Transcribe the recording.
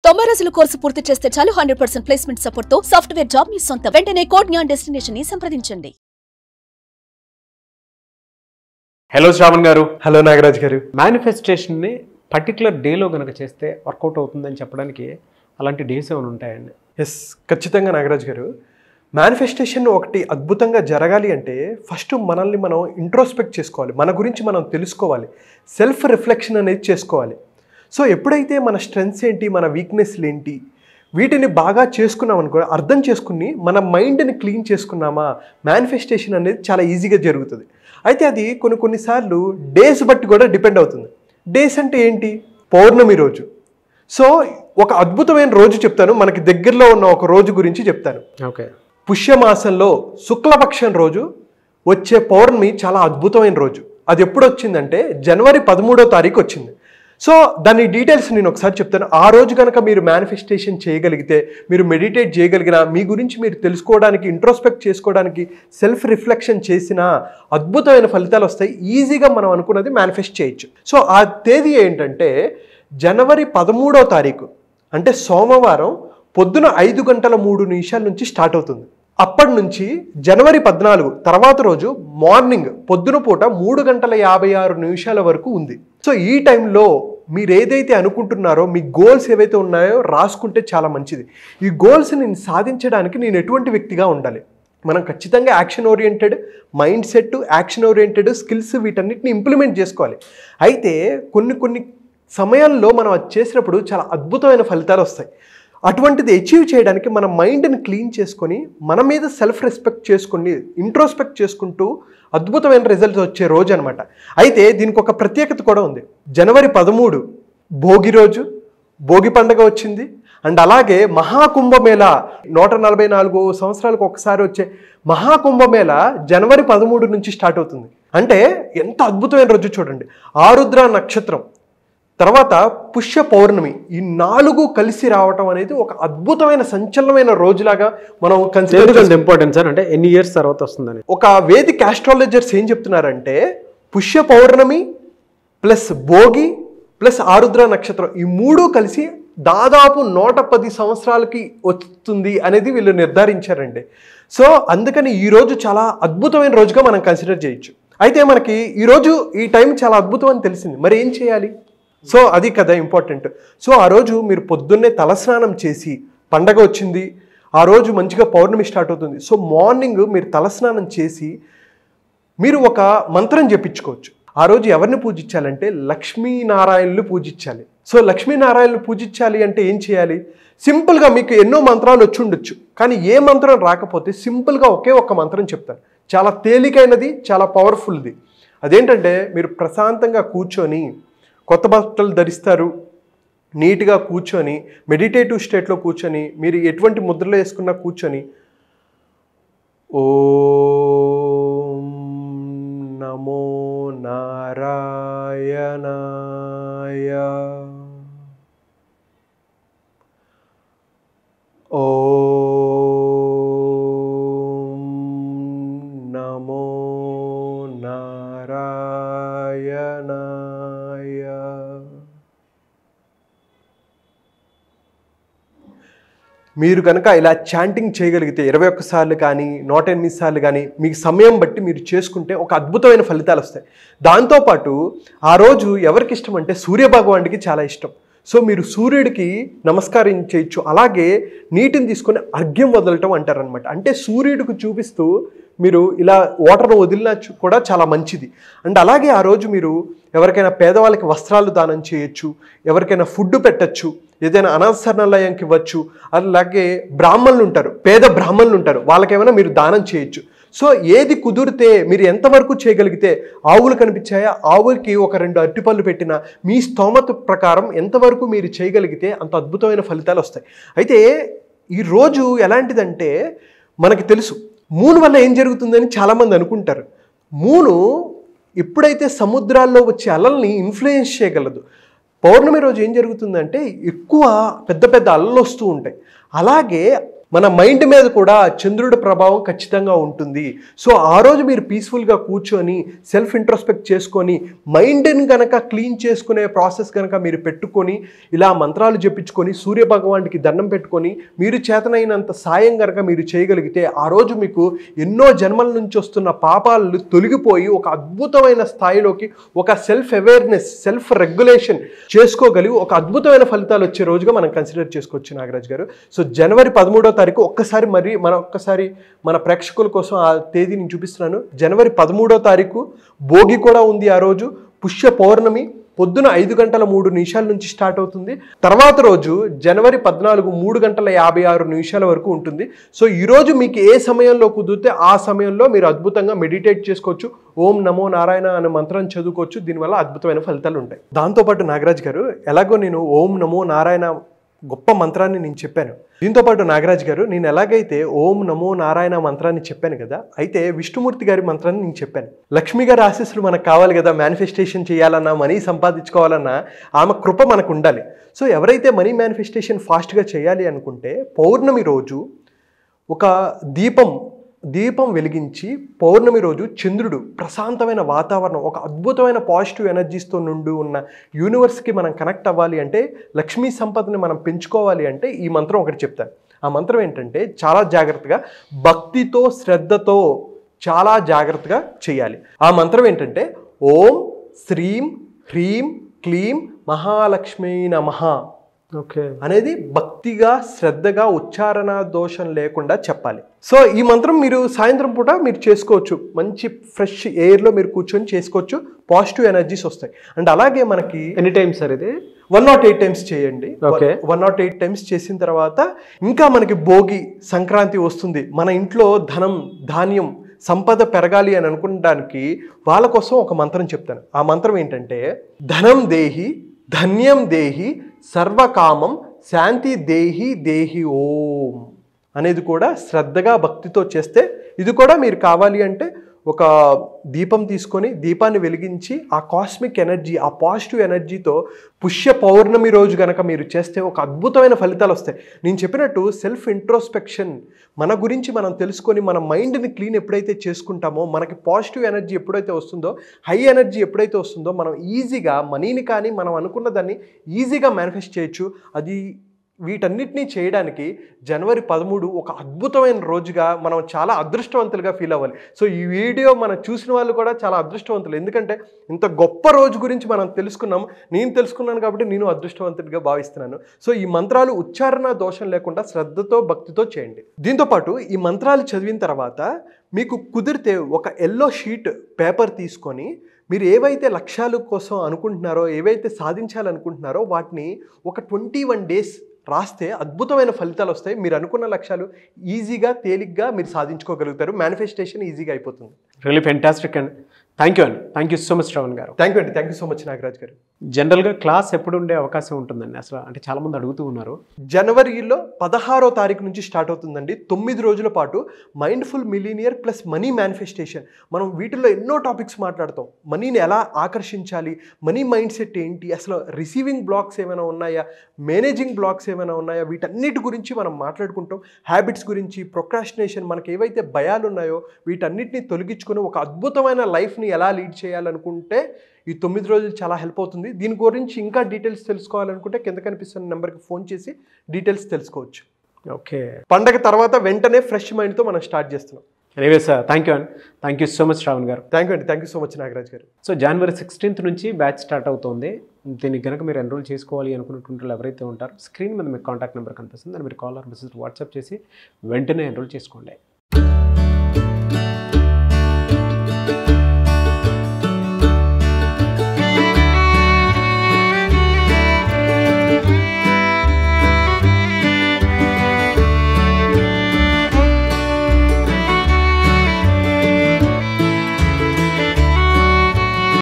90 రోజుల కోర్సు పూర్తి చేస్తే చాలు 100% ప్లేస్మెంట్ సపోర్ట్ తో సాఫ్ట్వేర్ జాబ్ మీ సొంతం. వెంటనే కోడ్ జ్ఞాన్ డెస్టినేషన్ ని సంప్రదించండి. హలో శ్రావణ్ గారు. హలో నాగరాజ్ గారు. మేనిఫెస్టేషన్ని పర్టికులర్ డేలో కనుక చేస్తే వర్కౌట్ అవుతుందని చెప్పడానికి అలాంటి డేస్ ఏమైనా ఉంటాయండి? ఎస్, ఖచ్చితంగా నాగరాజ్ గారు. మేనిఫెస్టేషన్ ఒకటి అద్భుతంగా జరగాలి అంటే ఫస్ట్ మనల్ని మనం ఇంట్రోస్పెక్ట్ చేసుకోవాలి, మన గురించి మనం తెలుసుకోవాలి, సెల్ఫ్ రిఫ్లెక్షన్ అనేది చేసుకోవాలి. సో ఎప్పుడైతే మన స్ట్రెంగ్స్ ఏంటి, మన వీక్నెస్లు ఏంటి, వీటిని బాగా చేసుకున్నాం అనుకో, అర్థం చేసుకుని మన మైండ్ని క్లీన్ చేసుకున్నామా, మేనిఫెస్టేషన్ అనేది చాలా ఈజీగా జరుగుతుంది. అయితే అది కొన్నిసార్లు డేస్ బట్టి కూడా డిపెండ్ అవుతుంది. డేస్ అంటే ఏంటి? పౌర్ణమి రోజు. సో ఒక అద్భుతమైన రోజు చెప్తాను, మనకి దగ్గరలో ఉన్న ఒక రోజు గురించి చెప్తాను. ఓకే. పుష్యమాసంలో శుక్లపక్షం రోజు వచ్చే పౌర్ణమి చాలా అద్భుతమైన రోజు. అది ఎప్పుడు వచ్చిందంటే జనవరి 13వ తారీఖు వచ్చింది. సో దాని డీటెయిల్స్ నేను ఒకసారి చెప్తాను. ఆ రోజు కనుక మీరు మేనిఫెస్టేషన్ చేయగలిగితే, మీరు మెడిటేట్ చేయగలిగిన, మీ గురించి మీరు తెలుసుకోవడానికి, ఇంట్రోస్పెక్ట్ చేసుకోవడానికి, సెల్ఫ్ రిఫ్లెక్షన్ చేసిన అద్భుతమైన ఫలితాలు వస్తాయి. ఈజీగా మనం అనుకున్నది మేనిఫెస్ట్ చేయొచ్చు. సో ఆ తేదీ ఏంటంటే జనవరి 13వ తారీఖు, అంటే సోమవారం పొద్దున 5:03 నుంచి స్టార్ట్ అవుతుంది. అప్పటి నుంచి జనవరి 14 తర్వాత రోజు మార్నింగ్ పొద్దున పూట 3:56 వరకు ఉంది. సో ఈ టైంలో మీరు ఏదైతే అనుకుంటున్నారో, మీ గోల్స్ ఏవైతే ఉన్నాయో రాసుకుంటే చాలా మంచిది. ఈ గోల్స్ని సాధించడానికి నేను ఎటువంటి వ్యక్తిగా ఉండాలి, మనం ఖచ్చితంగా action oriented mind set, action oriented skills, వీటన్నిటిని ఇంప్లిమెంట్ చేసుకోవాలి. అయితే కొన్ని సమయాల్లో మనం అది చేసినప్పుడు చాలా అద్భుతమైన ఫలితాలు వస్తాయి. అటువంటిది అచీవ్ చేయడానికి మన మైండ్ని క్లీన్ చేసుకొని, మన మీద సెల్ఫ్ రెస్పెక్ట్ చేసుకొని, ఇంట్రోస్పెక్ట్ చేసుకుంటూ అద్భుతమైన రిజల్ట్స్ వచ్చే రోజు అనమాట. అయితే దీనికి ఒక ప్రత్యేకత కూడా ఉంది. జనవరి 13 భోగి రోజు, భోగి పండుగ వచ్చింది. అండ్ అలాగే మహాకుంభమేళ, 144 సంవత్సరాలకు ఒకసారి వచ్చే మహాకుంభమేళ జనవరి 13 నుంచి స్టార్ట్ అవుతుంది. అంటే ఎంత అద్భుతమైన రోజు చూడండి. ఆరుద్ర నక్షత్రం తర్వాత పుష్య పౌర్ణమి, ఈ 4 కలిసి రావటం అనేది ఒక అద్భుతమైన సంచలనమైన రోజులాగా మనం కన్సిడర్ చేయాలి. ఇంపార్టెంట్ సార్, అంటే ఎన్ని ఇయర్స్ తర్వాత వస్తుందని ఒక వేదిక ఆస్ట్రాలజర్స్ ఏం చెప్తున్నారంటే, పుష్య పౌర్ణమి ప్లస్ భోగి ప్లస్ ఆరుద్ర నక్షత్రం, ఈ 3 కలిసి దాదాపు 110 సంవత్సరాలకి వస్తుంది అనేది వీళ్ళు నిర్ధారించారండి. సో అందుకని ఈరోజు చాలా అద్భుతమైన రోజుగా మనం కన్సిడర్ చేయొచ్చు. అయితే మనకి ఈరోజు ఈ టైం చాలా అద్భుతం అని తెలిసింది, మరి ఏం చేయాలి? సో అది కదా ఇంపార్టెంట్. సో ఆ రోజు మీరు పొద్దున్నే తలస్నానం చేసి, పండగ వచ్చింది, ఆ రోజు మంచిగా పౌర్ణమి స్టార్ట్ అవుతుంది. సో మార్నింగ్ మీరు తలస్నానం చేసి మీరు ఒక మంత్రం జపించుకోవచ్చు. ఆ రోజు ఎవరిని పూజించాలంటే లక్ష్మీనారాయణులు పూజించాలి. సో లక్ష్మీనారాయణులు పూజించాలి అంటే ఏం చేయాలి? సింపుల్గా మీకు ఎన్నో మంత్రాలు వచ్చి ఉండొచ్చు, కానీ ఏ మంత్రం రాకపోతే సింపుల్గా ఒకే ఒక్క మంత్రం చెప్తాను. చాలా తేలికైనది, చాలా పవర్ఫుల్ది. అదేంటంటే, మీరు ప్రశాంతంగా కూర్చొని, కొత్త బట్టలు ధరిస్తారు, నీట్గా కూర్చొని, మెడిటేటివ్ స్టేట్లో కూర్చొని, మీరు ఎటువంటి ముద్రలో వేసుకున్నా కూర్చొని, ఓం నమో నారాయణాయ, ఓం నమో నారాయణాయ. మీరు కనుక ఇలా చాంటింగ్ చేయగలిగితే 21 సార్లు కానీ 108 సార్లు కానీ, మీకు సమయం బట్టి మీరు చేసుకుంటే ఒక అద్భుతమైన ఫలితాలు వస్తాయి. దాంతోపాటు ఆ రోజు ఎవరికి ఇష్టం అంటే సూర్యభగవానుడికి చాలా ఇష్టం. సో మీరు సూర్యుడికి నమస్కారం చేయొచ్చు. అలాగే నీటిని తీసుకొని అర్ఘ్యం వదలటం అంటారనమాట. అంటే సూర్యుడికి చూపిస్తూ మీరు ఇలా వాటర్ను వదిలినా కూడా చాలా మంచిది. అండ్ అలాగే ఆ రోజు మీరు ఎవరికైనా పేదవాళ్ళకి వస్త్రాలు దానం చేయొచ్చు, ఎవరికైనా ఫుడ్ పెట్టచ్చు, ఏదైనా అనాథశరణాలయంకి ఇవ్వచ్చు. అలాగే బ్రాహ్మణులు ఉంటారు, పేద బ్రాహ్మణులు ఉంటారు, వాళ్ళకేమైనా మీరు దానం చేయొచ్చు. సో ఏది కుదిరితే, మీరు ఎంతవరకు చేయగలిగితే, ఆవులు కనిపించాయా, ఆవులకి ఒక 2 అరటిపళ్ళు పెట్టినా, మీ స్తోమత ప్రకారం ఎంతవరకు మీరు చేయగలిగితే అంత అద్భుతమైన ఫలితాలు వస్తాయి. అయితే ఈరోజు ఎలాంటిదంటే, మనకి తెలుసు మూన్ వల్ల ఏం జరుగుతుందని చాలామంది అనుకుంటారు. మూను ఎప్పుడైతే సముద్రాల్లో వచ్చే అలల్ని ఇన్ఫ్లుయెన్స్ చేయగలదు. పౌర్ణమి రోజు ఏం జరుగుతుందంటే ఎక్కువ పెద్ద పెద్ద అలలు వస్తూ ఉంటాయి. అలాగే మన మైండ్ మీద కూడా చంద్రుడి ప్రభావం ఖచ్చితంగా ఉంటుంది. సో ఆ రోజు మీరు పీస్ఫుల్గా కూర్చొని సెల్ఫ్ ఇంట్రోస్పెక్ట్ చేసుకొని మైండ్ని కనుక క్లీన్ చేసుకునే ప్రాసెస్ కనుక మీరు పెట్టుకొని ఇలా మంత్రాలు జపించుకొని సూర్య భగవానుడికి దండం పెట్టుకొని మీరు చేతనైనంత సాయం కనుక మీరు చేయగలిగితే ఆ రోజు మీకు ఎన్నో జన్మల నుంచి వస్తున్న పాపాలు తొలగిపోయి ఒక అద్భుతమైన స్థాయిలోకి ఒక సెల్ఫ్ అవేర్నెస్ సెల్ఫ్ రెగ్యులేషన్ చేసుకోగలిగి ఒక అద్భుతమైన ఫలితాలు వచ్చే రోజుగా మనం కన్సిడర్ చేసుకోవచ్చు నాగరాజ్ గారు. సో జనవరి 13వ తారీఖు ఒక్కసారి మన ప్రేక్షకుల కోసం ఆ తేదీ నేను చూపిస్తున్నాను. జనవరి 13వ తారీఖు భోగి కూడా ఉంది. ఆ రోజు పుష్య పౌర్ణమి పొద్దున 5:03 నుంచి స్టార్ట్ అవుతుంది. తర్వాత రోజు జనవరి 14 3:56 వరకు ఉంటుంది. సో ఈరోజు మీకు ఏ సమయంలో కుదిరితే ఆ సమయంలో మీరు అద్భుతంగా మెడిటేట్ చేసుకోవచ్చు. ఓం నమో నారాయణ అనే మంత్రాన్ని చదువుకోవచ్చు. దీనివల్ల అద్భుతమైన ఫలితాలు ఉంటాయి. దాంతోపాటు నాగరాజ్ గారు ఎలాగో నేను ఓం నమో నారాయణ గొప్ప మంత్రాన్ని నేను చెప్పాను. దీంతోపాటు నాగరాజ్ గారు నేను ఎలాగైతే ఓం నమో నారాయణ మంత్రాన్ని చెప్పాను కదా, అయితే విష్ణుమూర్తి గారి మంత్రాన్ని నేను చెప్పాను. లక్ష్మి గారి ఆశీస్సులు మనకు కావాలి కదా, మేనిఫెస్టేషన్ చేయాలన్నా మనీ సంపాదించుకోవాలన్నా ఆమె కృప మనకు ఉండాలి. సో ఎవరైతే మనీ మేనిఫెస్టేషన్ ఫాస్ట్గా చేయాలి అనుకుంటే పౌర్ణమి రోజు ఒక దీపం వెలిగించి పౌర్ణమి రోజు చంద్రుడు ప్రశాంతమైన వాతావరణం ఒక అద్భుతమైన పాజిటివ్ ఎనర్జీస్తో నుండి ఉన్న యూనివర్స్కి మనం కనెక్ట్ అవ్వాలి అంటే లక్ష్మీ సంపదని మనం పెంచుకోవాలి అంటే ఈ మంత్రం ఒకటి చెప్తాను. ఆ మంత్రం ఏంటంటే చాలా జాగ్రత్తగా భక్తితో శ్రద్ధతో చాలా జాగ్రత్తగా చేయాలి. ఆ మంత్రం ఏంటంటే ఓం శ్రీం హ్రీం క్లీం మహాలక్ష్మీ నమః అనేది భక్తిగా శ్రద్ధగా ఉచ్చారణ దోషం లేకుండా చెప్పాలి. సో ఈ మంత్రం మీరు సాయంత్రం పూట మీరు చేసుకోవచ్చు. మంచి ఫ్రెష్ ఎయిర్లో మీరు కూర్చొని చేసుకోవచ్చు. పాజిటివ్ ఎనర్జీస్ వస్తాయి. అండ్ అలాగే మనకి ఎనీ టైం సార్ ఇది 108 టైమ్స్ చేయండి. 108 టైమ్స్ చేసిన తర్వాత ఇంకా మనకి భోగి సంక్రాంతి వస్తుంది. మన ఇంట్లో ధనం ధాన్యం సంపద పెరగాలి అని అనుకోవడానికి వాళ్ళ కోసం ఒక మంత్రం చెప్తాను. ఆ మంత్రం ఏంటంటే ధనం దేహి ధన్యం దేహి సర్వకామం శాంతి దేహి దేహి ఓం అనేది కూడా శ్రద్ధగా భక్తితో చేస్తే ఇది కూడా మీరు కావాలి అంటే ఒక దీపం తీసుకొని దీపాన్ని వెలిగించి ఆ కాస్మిక్ ఎనర్జీ ఆ పాజిటివ్ ఎనర్జీతో పుష్య పౌర్ణమి రోజు కనుక మీరు చేస్తే ఒక అద్భుతమైన ఫలితాలు వస్తాయి. నేను చెప్పినట్టు సెల్ఫ్ ఇంట్రోస్పెక్షన్ మన గురించి మనం తెలుసుకొని మన మైండ్ని క్లీన్ ఎప్పుడైతే చేసుకుంటామో మనకి పాజిటివ్ ఎనర్జీ ఎప్పుడైతే వస్తుందో హై ఎనర్జీ ఎప్పుడైతే వస్తుందో మనం ఈజీగా మనీని కానీ మనం అనుకున్న దాన్ని ఈజీగా మేనిఫెస్ట్ చేయొచ్చు. అది వీటన్నిటినీ చేయడానికి జనవరి 13 ఒక అద్భుతమైన రోజుగా మనం చాలా అదృష్టవంతులుగా ఫీల్ అవ్వాలి. సో ఈ వీడియో మనం చూసిన వాళ్ళు కూడా చాలా అదృష్టవంతులు. ఎందుకంటే ఇంత గొప్ప రోజు గురించి మనం తెలుసుకున్నాం. నేను తెలుసుకున్నాను కాబట్టి నేను అదృష్టవంతుడిగా భావిస్తున్నాను. సో ఈ మంత్రాలు ఉచ్చారణ దోషం లేకుండా శ్రద్ధతో భక్తితో చేయండి. దీంతోపాటు ఈ మంత్రాలు చదివిన తర్వాత మీకు కుదిరితే ఒక ఎల్లో షీట్ పేపర్ తీసుకొని మీరు ఏవైతే లక్ష్యాల కోసం అనుకుంటున్నారో ఏవైతే సాధించాలనుకుంటున్నారో వాటిని ఒక 21 డేస్ రాస్తే అద్భుతమైన ఫలితాలు వస్తాయి. మీరు అనుకున్న లక్ష్యాలు ఈజీగా తేలిగ్గా మీరు సాధించుకోగలుగుతారు. మేనిఫెస్టేషన్ ఈజీగా అయిపోతుంది. Really fantastic and thank you అండి. Thank you so much Shravan గారు. థ్యాంక్ యూ అండి. Thank you so much Nagaraj గారు. జనరల్గా క్లాస్ ఎప్పుడు ఉండే అవకాశం ఉంటుందండి అసలు? అంటే చాలామంది అడుగుతూ ఉన్నారు. జనవరిలో 16వ తారీఖు నుంచి స్టార్ట్ అవుతుందండి. 9 రోజుల పాటు mindful millionaire plus money manifestation. మనం వీటిల్లో ఎన్నో టాపిక్స్ మాట్లాడతాం. మనీని ఎలా ఆకర్షించాలి, మనీ మైండ్ సెట్ ఏంటి, అసలు రిసీవింగ్ బ్లాక్స్ ఏమైనా ఉన్నాయా, మేనేజింగ్ బ్లాక్స్ ఏమైనా ఉన్నాయా, వీటన్నిటి గురించి మనం మాట్లాడుకుంటాం. హ్యాబిట్స్ గురించి, ప్రొక్రాస్టినేషన్, మనకి ఏవైతే భయాలు ఉన్నాయో వీటన్నిటిని తొలగించుకొని ఒక అద్భుతమైన లైఫ్ని ఎలా లీడ్ చేయాలనుకుంటే ఈ 9 రోజులు చాలా హెల్ప్ అవుతుంది. దీని గురించి ఇంకా డీటెయిల్స్ తెలుసుకోవాలనుకుంటే కింద కనిపిస్తున్న నెంబర్కి ఫోన్ చేసి డీటెయిల్స్ తెలుసుకోవచ్చు. ఓకే. పండగ తర్వాత వెంటనే ఫ్రెష్ మైండ్తో మనం స్టార్ట్ చేస్తున్నాం. ఎనీవే సార్, థ్యాంక్ యూ అండి. Thank you so much Shravan గారు. థ్యాంక్ యూ అండి. Thank you so much Nagaraj గారు. సో జనవరి 16th నుంచి బ్యాచ్ స్టార్ట్ అవుతుంది. దీనికి కనుక మీరు ఎన్రోల్ చేసుకోవాలి అనుకున్నటువంటి ఎవరైతే ఉంటారో స్క్రీన్ మీద మీకు కాంటాక్ట్ నెంబర్ కనిపిస్తుంది. దాన్ని మీరు కాల్ ఆర్ మెసేజ్ వాట్సాప్ చేసి వెంటనే ఎన్రోల్ చేసుకోండి.